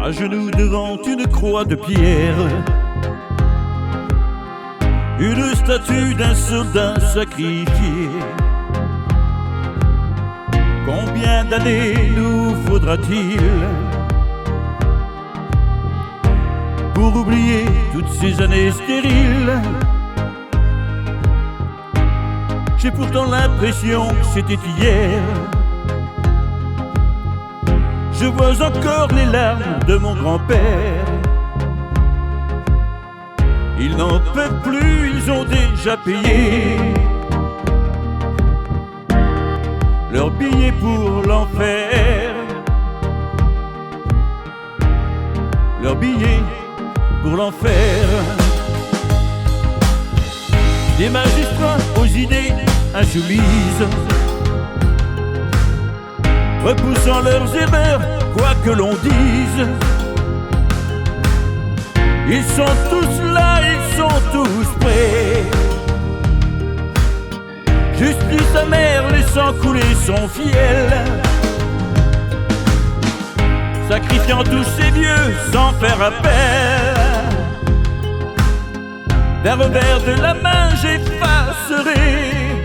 à genoux devant une croix de pierre, une statue d'un soldat sacrifié. Combien d'années nous faudra-t-il pour oublier toutes ces années stériles? J'ai pourtant l'impression que c'était hier. Je vois encore les larmes de mon grand-père. Ils n'en peuvent plus, ils ont déjà payé leur billet pour l'enfer. Leur billet pour l'enfer. Des magistrats aux idées insoumises, repoussant leurs erreurs, quoi que l'on dise. Ils sont tous là, ils sont tous prêts. Justice amère laissant couler son fiel, sacrifiant tous ces vieux sans faire appel. D'un revers de la main j'effacerai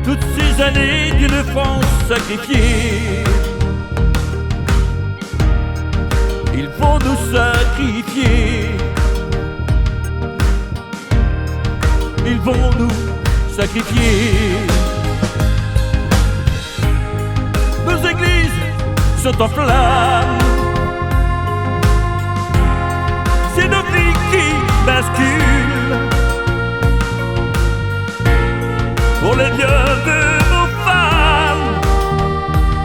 toutes ces années d'une France sacrifiée. Ils vont nous sacrifier. Ils vont nous sacrifier. Nos églises sont en flammes. C'est nos vies qui basculent pour les biens de nos femmes,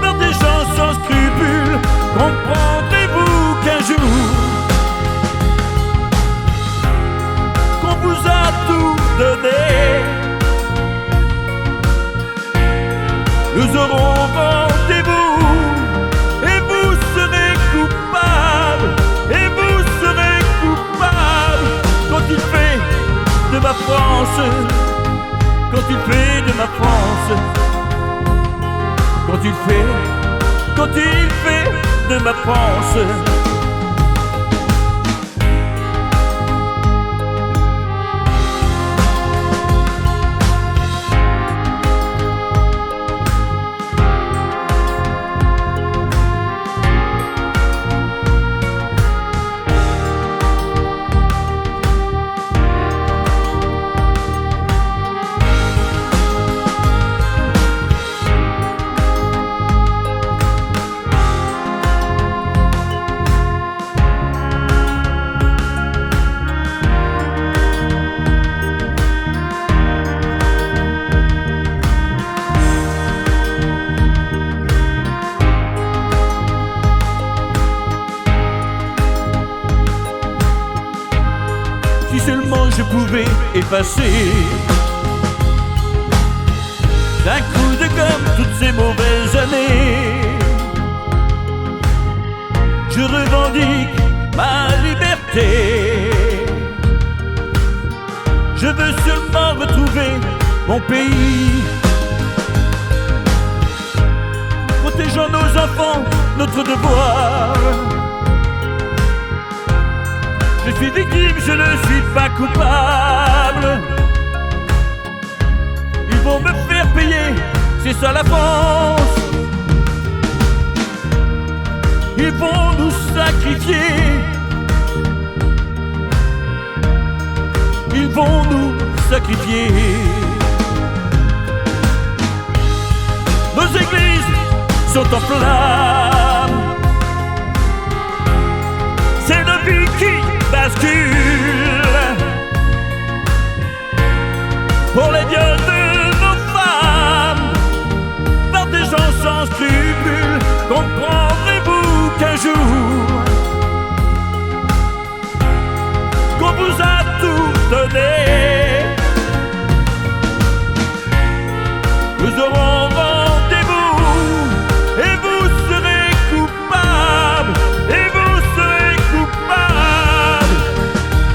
par des gens sans scrupules. Comprendrez-vous qu'un jour qu'on vous a tout donné, nous aurons rendez-vous et vous serez coupables, et vous serez coupables quand il fait de ma France, quand il fait de ma France, quand il fait de ma France. Si seulement je pouvais effacer d'un coup de gomme toutes ces mauvaises années. Je revendique ma liberté. Je veux seulement retrouver mon pays, protégeant nos enfants, notre devoir. Je suis victime, je ne suis pas coupable. Ils vont me faire payer, c'est ça la France. Ils vont nous sacrifier. Ils vont nous sacrifier. Nos églises sont en flammes. C'est nos vies qui basculent pour les biens de nos femmes, par des gens sans scrupules. Comprendrez-vous qu'un jour qu'on vous a tout donné, nous aurons rendez-vous et vous serez coupables, et vous serez coupables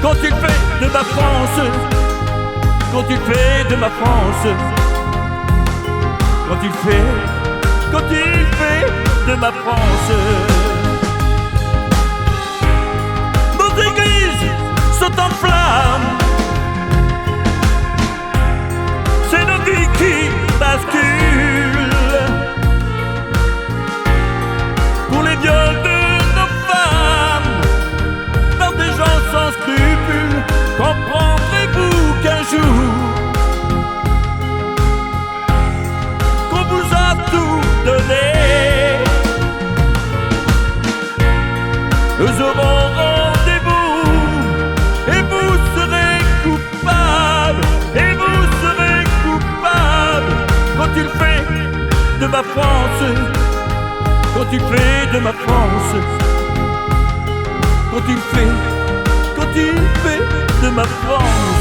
quand il fait de ma France, quand il fait de ma France, quand il fait de ma France. sont en flammes. C'est nos vies qui basculent pour les viols de nos femmes par des gens sans scrupules. Comprendrez-vous qu'un jour qu'on vous a tout donné, nous aurons rendez-vous et vous serez coupables, et vous serez coupables quand il fait de ma France, quand il fait de ma France, quand il fait de ma France.